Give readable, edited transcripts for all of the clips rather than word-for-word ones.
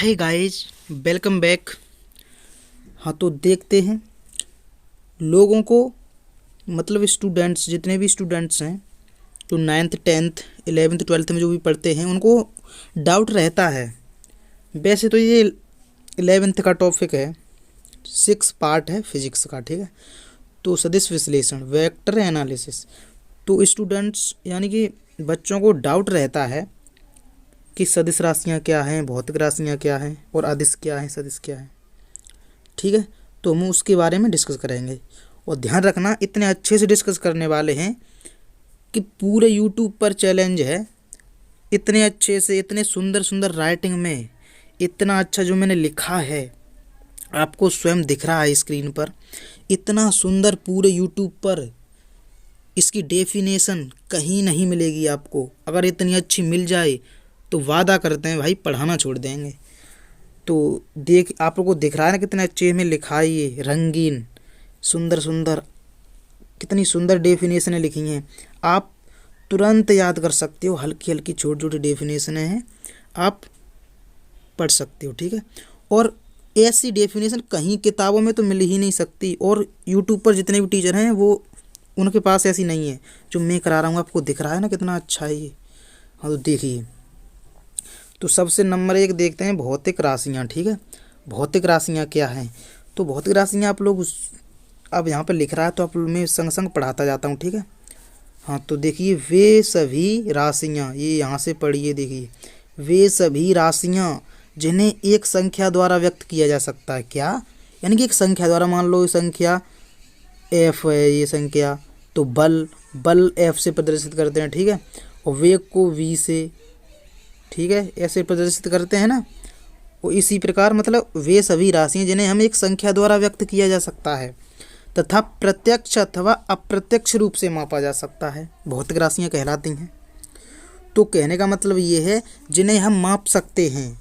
Hi guys, welcome back. हाँ, तो देखते हैं लोगों को, मतलब स्टूडेंट्स, जितने भी स्टूडेंट्स हैं जो नाइन्थ टेंथ 11th 12th में जो भी पढ़ते हैं उनको डाउट रहता है। वैसे तो ये 11th का टॉपिक है, 6 पार्ट है फिजिक्स का, ठीक है। तो सदिश विश्लेषण, वेक्टर एनालिसिस, तो स्टूडेंट्स यानी कि बच्चों को डाउट रहता है कि सदिश राशियाँ क्या हैं, भौतिक राशियाँ क्या हैं और अदिश क्या है, सदिश क्या है, ठीक है। तो हम उसके बारे में डिस्कस करेंगे और ध्यान रखना इतने अच्छे से डिस्कस करने वाले हैं कि पूरे यूट्यूब पर चैलेंज है। इतने अच्छे से, इतने सुंदर सुंदर राइटिंग में, इतना अच्छा जो मैंने लिखा है आपको स्वयं दिख रहा है स्क्रीन पर, इतना सुंदर पूरे यूट्यूब पर इसकी डेफिनेशन कहीं नहीं मिलेगी आपको। अगर इतनी अच्छी मिल जाए तो वादा करते हैं भाई पढ़ाना छोड़ देंगे। तो देख, आप लोगों को दिख रहा है ना कितने अच्छे में लिखा है, ये रंगीन सुंदर सुंदर, कितनी सुंदर डेफिनेशनें लिखी हैं। आप तुरंत याद कर सकते हो, हल्की हल्की छोटी छोटी डेफिनेशनें हैं, आप पढ़ सकते हो, ठीक है। और ऐसी डेफिनेशन कहीं किताबों में तो मिल ही नहीं सकती, और यूट्यूब पर जितने भी टीचर हैं वो उनके पास ऐसी नहीं है जो मैं करा रहा हूँ। आपको दिख रहा है ना कितना अच्छा है ये। हाँ, तो देखिए, तो सबसे नंबर 1 देखते हैं भौतिक राशियाँ, ठीक है। भौतिक राशियाँ क्या हैं? तो भौतिक राशियाँ आप लोग अब यहाँ पर लिख रहा है तो आप मैं संग संग पढ़ाता जाता हूँ, ठीक है। हाँ, तो देखिए, वे सभी राशियाँ, ये यहाँ से पढ़िए, देखिए, वे सभी राशियाँ जिन्हें एक संख्या द्वारा व्यक्त किया जा सकता है। क्या? यानी कि एक संख्या द्वारा, मान लो ये संख्या एफ है, ये संख्या, तो बल बल एफ से प्रदर्शित करते हैं, ठीक है। और वेग को वी से, ठीक है, ऐसे प्रदर्शित करते हैं ना। और इसी प्रकार मतलब वे सभी राशियाँ जिन्हें हम एक संख्या द्वारा व्यक्त किया जा सकता है तथा प्रत्यक्ष अथवा अप्रत्यक्ष रूप से मापा जा सकता है, भौतिक राशियाँ कहलाती हैं। तो कहने का मतलब ये है जिन्हें हम माप सकते हैं,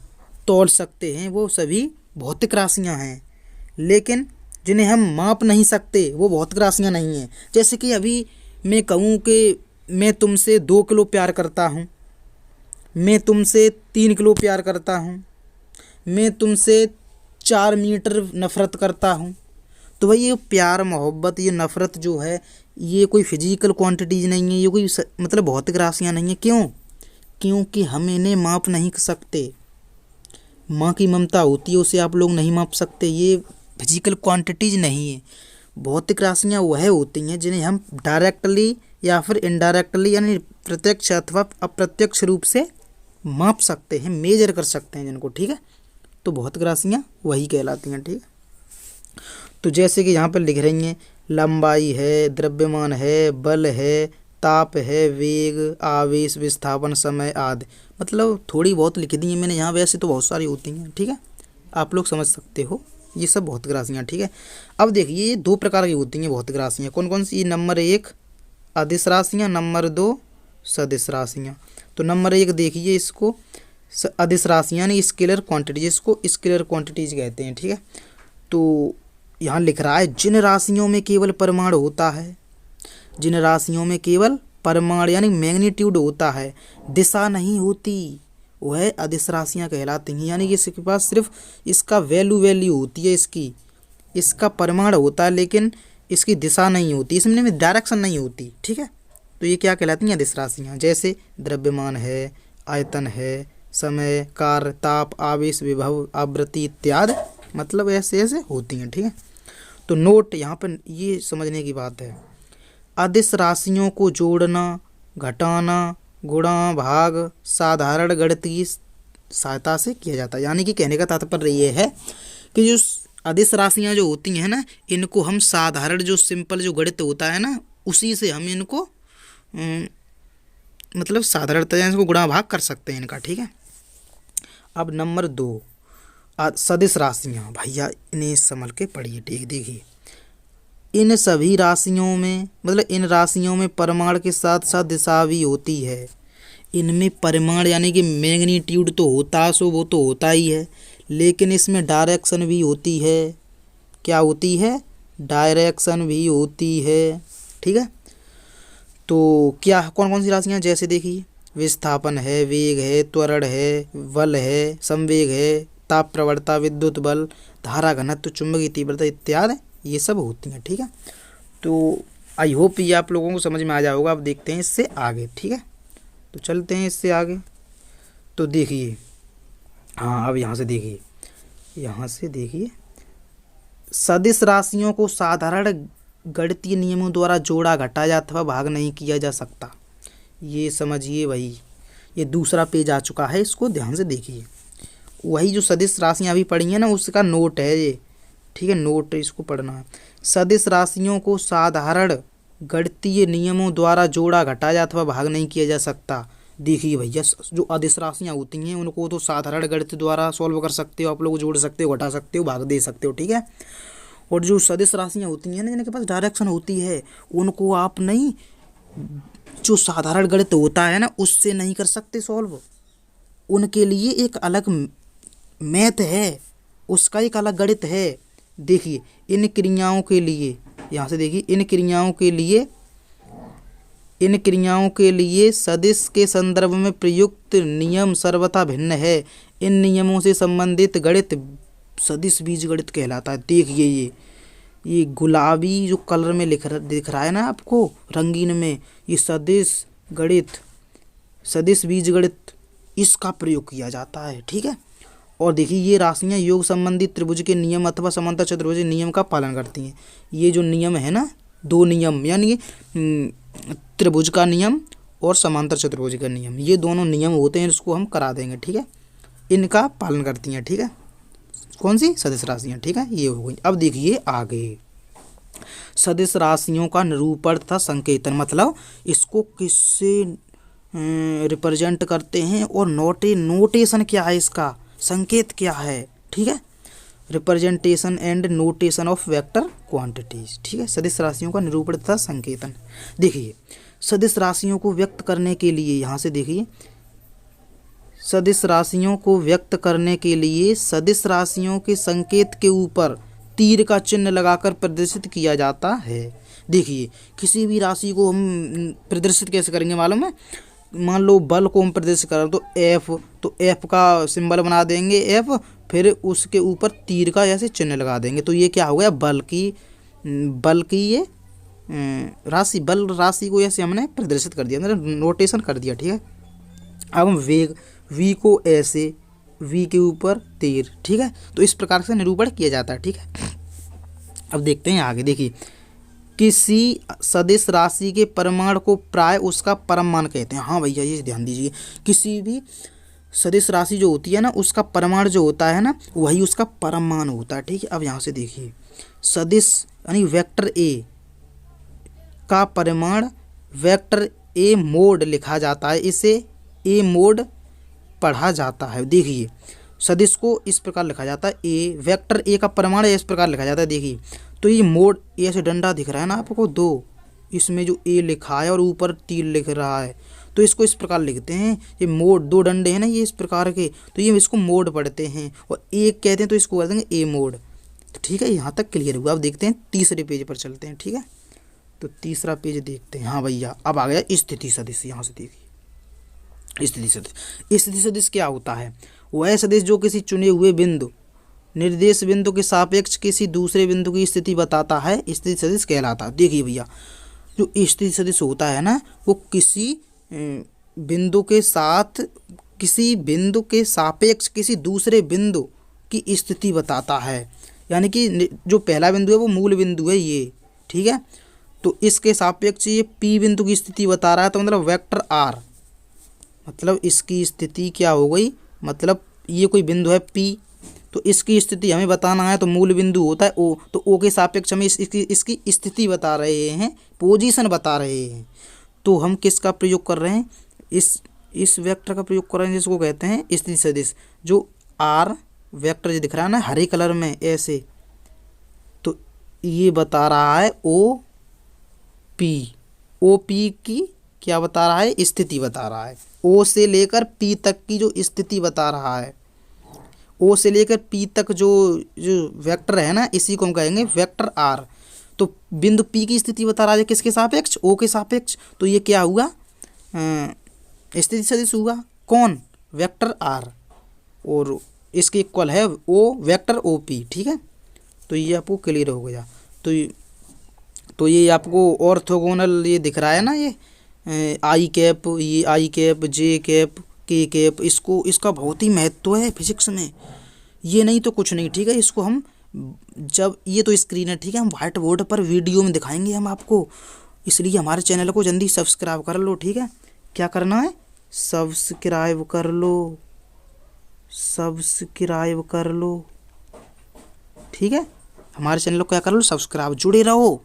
तौल सकते हैं, वो सभी भौतिक राशियाँ हैं। लेकिन जिन्हें हम माप नहीं सकते वो भौतिक राशियाँ नहीं हैं। जैसे कि अभी मैं कहूँ कि मैं तुमसे 2 किलो प्यार करता हूँ, मैं तुमसे 3 किलो प्यार करता हूँ, मैं तुमसे 4 मीटर नफ़रत करता हूँ। तो भाई ये प्यार, मोहब्बत, ये नफ़रत जो है, ये कोई फिजिकल क्वांटिटीज़ नहीं है, ये कोई मतलब भौतिक राशियाँ नहीं है। क्यों? क्योंकि हम इन्हें माप नहीं कर सकते। माँ की ममता होती है, उसे आप लोग नहीं माप सकते, ये फिजिकल क्वांटिटीज़ नहीं है। भौतिक राशियाँ वह होती हैं जिन्हें हम डायरेक्टली या फिर इनडायरेक्टली, यानी प्रत्यक्ष अथवा अप्रत्यक्ष रूप से माप सकते हैं, मेजर कर सकते हैं जिनको, ठीक है। तो भौतिक राशियाँ वही कहलाती हैं, ठीक है। तो जैसे कि यहाँ पर लिख रही हैं, लंबाई है, द्रव्यमान है, बल है, ताप है, वेग, आवेश, विस्थापन, समय आदि, मतलब थोड़ी बहुत लिख दी है मैंने यहाँ, वैसे तो बहुत सारी होती हैं, ठीक है। आप लोग समझ सकते हो, ये सब भौतिक राशियाँ, ठीक है। अब देखिए, ये 2 प्रकार की होती हैं भौतिक राशियाँ। कौन कौन सी? नंबर 1 अदिश राशियाँ, नंबर 2 सदिश राशियाँ। तो नंबर 1 देखिए, इसको अदिश राशियाँ यानी स्केलर क्वांटिटीज, इसको स्केलर क्वांटिटीज कहते हैं, ठीक है। तो यहाँ लिख रहा है जिन राशियों में केवल परिमाण होता है, जिन राशियों में केवल परिमाण यानी मैग्नीट्यूड होता है, दिशा नहीं होती, वह अदिश राशियाँ कहलाती हैं। यानी कि इसके पास सिर्फ इसका वैल्यू होती है, इसका परिमाण होता है लेकिन इसकी दिशा नहीं होती, इसमें में डायरेक्शन नहीं होती, ठीक है। तो ये क्या कहलाती हैं? अदिश राशियाँ। जैसे द्रव्यमान है, आयतन है, समय, कार्य, ताप, आवेश, विभव, आवृत्ति इत्यादि, मतलब ऐसे ऐसे होती हैं, ठीक है। तो नोट यहाँ पर ये समझने की बात है, अदिश राशियों को जोड़ना, घटाना, गुणा, भाग साधारण गणित की सहायता से किया जाता है। यानी कि कहने का तात्पर्य ये है कि जो अदिश राशियाँ जो होती हैं ना, इनको हम साधारण जो सिंपल जो गणित होता है ना, उसी से हम इनको मतलब साधारणतः इसको गुणा भाग कर सकते हैं इनका, ठीक है। अब नंबर 2 सदिश राशियाँ, भैया इन्हें संभल के पढ़िए, ठीक। देखिए, इन सभी राशियों में, मतलब इन राशियों में परिमाण के साथ साथ दिशा भी होती है। इनमें परिमाण यानी कि मैग्नीट्यूड तो होता है, सो वो तो होता ही है, लेकिन इसमें डायरेक्शन भी होती है। क्या होती है? डायरेक्शन भी होती है, ठीक है। तो क्या कौन कौन सी राशियाँ? जैसे देखिए, विस्थापन है, वेग है, त्वरण है, बल है, संवेग है, ताप प्रवणता, विद्युत बल, धारा घनत्व, चुंबकीय तीव्रता इत्यादि ये सब होती हैं। ठीक है, तो आई होप ये आप लोगों को समझ में आ जाएगा। अब देखते हैं इससे आगे। ठीक है, तो चलते हैं इससे आगे। तो देखिए, हाँ अब यहाँ से देखिए सदिश राशियों को साधारण गणितीय नियमों द्वारा जोड़ा, घटाया अथवा भाग नहीं किया जा सकता। ये समझिए भाई, ये दूसरा पेज आ चुका है, इसको ध्यान से देखिए। वही जो सदिश राशियाँ अभी पढ़ी हैं ना, उसका नोट है ये। ठीक है, नोट इसको पढ़ना है। सदिश राशियों को साधारण गणितीय नियमों द्वारा जोड़ा, घटाया अथवा भाग नहीं किया जा सकता। देखिए भैया, जो अदिश राशियाँ होती हैं उनको तो साधारण गणित द्वारा सॉल्व कर सकते हो आप लोग, जोड़ सकते हो, घटा सकते हो, भाग दे सकते हो। ठीक है, और जो सदिश राशियाँ होती हैं ना, जिनके पास डायरेक्शन होती है, उनको आप नहीं, जो साधारण गणित होता है ना उससे नहीं कर सकते सॉल्व। उनके लिए एक अलग मैथ है, उसका एक अलग गणित है। देखिए इन क्रियाओं के लिए, यहाँ से देखिए, इन क्रियाओं के लिए सदिश के संदर्भ में प्रयुक्त नियम सर्वथा भिन्न है। इन नियमों से संबंधित गणित सदिश बीजगणित कहलाता है। देखिए ये गुलाबी जो कलर में दिख रहा है ना आपको, रंगीन में, ये सदिश गणित, सदिश बीजगणित, इसका प्रयोग किया जाता है। ठीक है, और देखिए ये राशियाँ योग संबंधी त्रिभुज के नियम अथवा समांतर चतुर्भुज के नियम का पालन करती हैं। ये जो नियम है ना, दो नियम, यानी त्रिभुज का नियम और समांतर चतुर्भुज का नियम, ये दोनों नियम होते हैं, इसको हम करा देंगे। ठीक है, इनका पालन करती हैं। ठीक है, कौन सी? सदिश राशियाँ। ठीक है, ये हो गई। अब देखिए आगे, सदिश राशियों का निरूपण तथा संकेतन, मतलब इसको किससे रिप्रेजेंट करते हैं और नोटेशन क्या है, इसका संकेत क्या है। ठीक है, representation and notation of vector quantities. ठीक है, सदिश राशियों का निरूपण तथा संकेतन। देखिए सदिश राशियों को व्यक्त करने के लिए, यहाँ से देखिए, सदिश राशियों को व्यक्त करने के लिए सदिश राशियों के संकेत के ऊपर तीर का चिन्ह लगाकर प्रदर्शित किया जाता है। देखिए किसी भी राशि को हम प्रदर्शित कैसे करेंगे मालूम है? मान लो बल को हम प्रदर्शित कर रहे हैं तो एफ का सिंबल बना देंगे एफ, फिर उसके ऊपर तीर का ऐसे चिन्ह लगा देंगे, तो ये क्या हो गया? बल की ये राशि, बल राशि को ऐसे हमने प्रदर्शित कर दिया, मतलब नोटेशन कर दिया। ठीक है, अब हम वेग, वी को ऐसे, वी के ऊपर तीर। ठीक है, तो इस प्रकार से निरूपण किया जाता है। ठीक है, अब देखते हैं आगे। देखिए किसी सदिश राशि के परिमाण को प्राय उसका परम मान कहते हैं। हाँ भैया ये ध्यान दीजिए, किसी भी सदिश राशि जो होती है ना, उसका परिमाण जो होता है ना, वही उसका परम मान होता है। ठीक है, अब यहाँ से देखिए, सदिश यानी वेक्टर ए का परिमाण वेक्टर ए मोड लिखा जाता है, इसे ए मोड पढ़ा जाता है। देखिए सदिश को इस प्रकार लिखा जाता है, ए वेक्टर ए का परिमाण इस प्रकार लिखा जाता है। देखिए तो ये मोड, ये ऐसे डंडा दिख रहा है ना आपको दो, इसमें जो ए लिखा है और ऊपर तीर लिख रहा है, तो इसको इस प्रकार लिखते हैं। ये मोड, दो डंडे हैं ना ये इस प्रकार के, तो ये इसको मोड पढ़ते हैं, और एक कहते हैं तो इसको कर देंगे ए मोड। तो ठीक है, यहाँ तक क्लियर हुआ। अब देखते हैं तीसरे पेज पर चलते हैं। ठीक है, तो तीसरा पेज देखते हैं। हाँ भैया अब आ गया स्थिति सदिश। यहाँ से देखिए स्थिति सदिश। स्थिति सदिश क्या होता है? वह सदिश जो किसी चुने हुए बिंदु, निर्देश बिंदु के सापेक्ष किसी दूसरे बिंदु की स्थिति बताता है, स्थिति सदिश कहलाता है। देखिए भैया जो स्थिति सदिश होता है ना, वो किसी बिंदु के साथ, किसी बिंदु के सापेक्ष किसी दूसरे बिंदु की स्थिति बताता है, यानी कि जो पहला बिंदु है वो मूल बिंदु है ये। ठीक है, तो इसके सापेक्ष ये पी बिंदु की स्थिति बता रहा है, तो मतलब वेक्टर आर, मतलब इसकी स्थिति क्या हो गई? मतलब ये कोई बिंदु है पी, तो इसकी स्थिति हमें बताना है, तो मूल बिंदु होता है ओ, तो ओ के सापेक्ष हमें इसकी स्थिति बता रहे हैं, पोजीशन बता रहे हैं। तो हम किसका प्रयोग कर रहे हैं? इस वेक्टर का प्रयोग कर रहे हैं, जिसको कहते हैं स्थिति सदिश। जो आर वेक्टर जो दिख रहा है ना हरे कलर में ऐसे, तो ये बता रहा है ओ पी की क्या बता रहा है? स्थिति बता रहा है। ओ से लेकर पी तक की जो स्थिति बता रहा है, ओ से लेकर पी तक जो वेक्टर है ना, इसी को हम कहेंगे वेक्टर आर। तो बिंदु पी की स्थिति बता रहा है किसके सापेक्ष? ओ के सापेक्ष, तो ये क्या हुआ? स्थिति सदिश हुआ। कौन? Vector R. और इसके इक्वल है ओ वेक्टर ओ पी, ठीक है। तो ये आपको क्लियर हो गया। तो ये आपको ऑर्थोगोनल ये दिख रहा है ना, ये आई कैप, ये आई कैप, जे कैप, के कैप, इसका बहुत ही महत्व है फिजिक्स में। ये नहीं तो कुछ नहीं, ठीक है। इसको हम जब ये तो स्क्रीन है, ठीक है, हम व्हाइट बोर्ड पर वीडियो में दिखाएंगे हम आपको। इसलिए हमारे चैनल को जल्दी सब्सक्राइब कर लो, ठीक है। क्या करना है? सब्सक्राइब कर लो, सब्सक्राइब कर लो, ठीक है। हमारे चैनल को क्या कर लो? सब्सक्राइब, जुड़े रहो,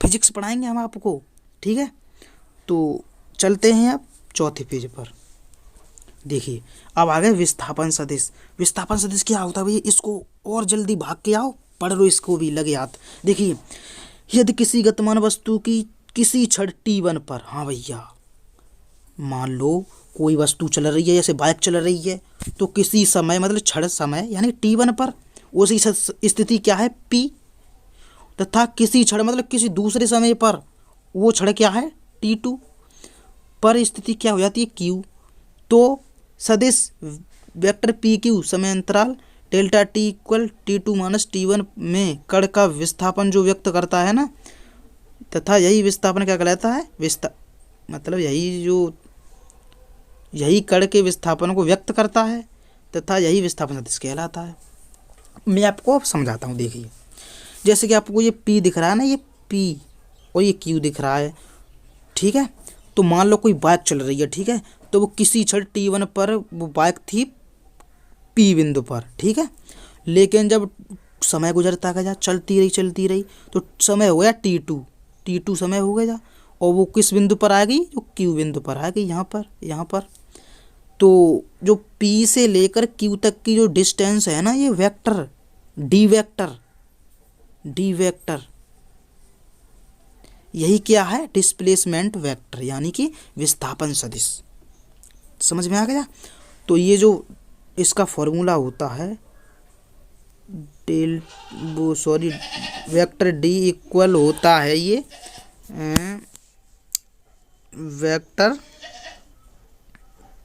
फिजिक्स पढ़ाएंगे हम आपको, ठीक है। तो चलते हैं अब चौथे पेज पर। देखिए अब आ गए विस्थापन सदिश। विस्थापन सदिश क्या होता है भैया? इसको और जल्दी भाग के आओ, पढ़ लो, इसको भी लगे हाथ। देखिए, यदि किसी गतिमान वस्तु की किसी क्षण t1 पर, हाँ भैया, मान लो कोई वस्तु चल रही है, जैसे बाइक चल रही है, तो किसी समय मतलब क्षण समय यानी t1 पर उसी स्थिति क्या है? p, तथा किसी क्षण मतलब किसी दूसरे समय पर वो क्षण क्या है? t2 पर स्थिति क्या हो जाती है? q। तो सदिश वेक्टर पी क्यू समय अंतराल delta T equal t2 minus t1 में कण का विस्थापन जो व्यक्त करता है ना, तथा यही विस्थापन क्या कहलाता है? मतलब यही कण के विस्थापन को व्यक्त करता है, तथा यही विस्थापन सदिश कहलाता है। मैं आपको अब समझाता हूँ। देखिए, जैसे कि आपको ये P दिख रहा है ना, ये P और ये Q दिख रहा है, ठीक है। तो मान लो कोई बाइक चल रही है, ठीक है, तो वो किसी क्षण t1 पर वो बाइक थी P बिंदु पर, ठीक है। लेकिन जब समय गुजरता गया, चलती रही, तो समय हो गया t2 समय हो गया, और वो किस बिंदु पर आ गई? जो Q बिंदु पर आ गई, यहाँ पर। तो जो P से लेकर Q तक की जो डिस्टेंस है ना, ये वेक्टर डी वेक्टर यही क्या है? डिस्प्लेसमेंट वेक्टर, यानी कि विस्थापन सदिश। समझ में आ गया? तो ये जो इसका फॉर्मूला होता है वेक्टर डी इक्वल होता है ये वेक्टर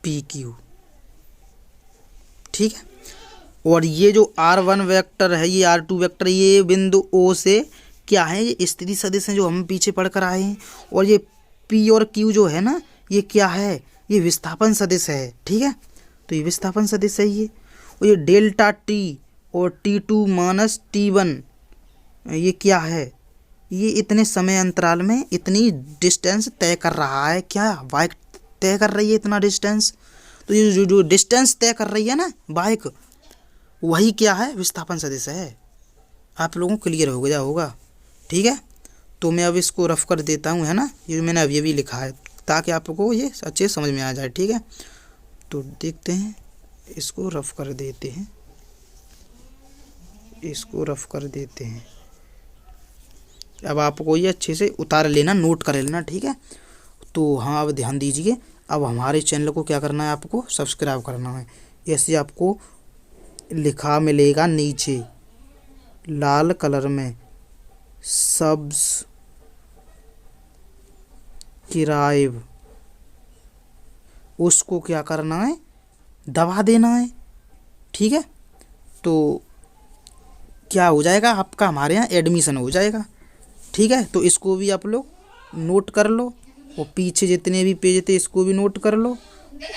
पी क्यू, ठीक है। और ये जो r1 वेक्टर है, ये r2 वेक्टर, ये बिंदु O से क्या है? ये स्थिति सदिश है जो हम पीछे पढ़ कर आए हैं। और ये P और Q जो है ना, ये क्या है? ये विस्थापन सदिश है, ठीक है। तो ये विस्थापन सदिश है ये। और ये डेल्टा टी और t2 माइनस t1 ये क्या है? ये इतने समय अंतराल में इतनी डिस्टेंस तय कर रहा है। क्या बाइक तय कर रही है इतना डिस्टेंस? तो ये जो डिस्टेंस तय कर रही है ना बाइक, वही क्या है? विस्थापन सदिश है। आप लोगों को क्लियर हो गया होगा, ठीक है। तो मैं अब इसको रफ कर देता हूँ, है ना, ये मैंने अभी अभी लिखा है ताकि आपको ये अच्छे समझ में आ जाए, ठीक है। तो देखते हैं, इसको रफ कर देते हैं, अब आपको ये अच्छे से उतार लेना, नोट कर लेना, ठीक है। तो हाँ, अब ध्यान दीजिए, अब हमारे चैनल को क्या करना है? आपको सब्सक्राइब करना है। ऐसे आपको लिखा मिलेगा नीचे लाल कलर में, सब्सक्राइब, उसको क्या करना है? दबा देना है, ठीक है। तो क्या हो जाएगा? आपका हमारे यहाँ एडमिशन हो जाएगा, ठीक है। तो इसको भी आप लोग नोट कर लो, और पीछे जितने भी पेज थे इसको भी नोट कर लो,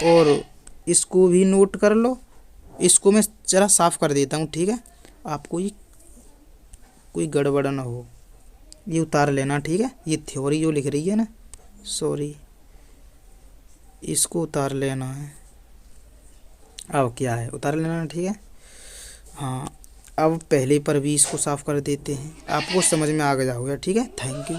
और इसको भी नोट कर लो। इसको मैं ज़रा साफ़ कर देता हूँ, ठीक है। आपको ये कोई गड़बड़ ना हो, ये उतार लेना, ठीक है। ये थ्योरी जो लिख रही है ना, सॉरी, इसको उतार लेना है। अब क्या है? उतार लेना, ठीक है। हाँ, अब पहले पर भी इसको साफ़ कर देते हैं, आपको समझ में आ गया होगा, ठीक है। Thank you.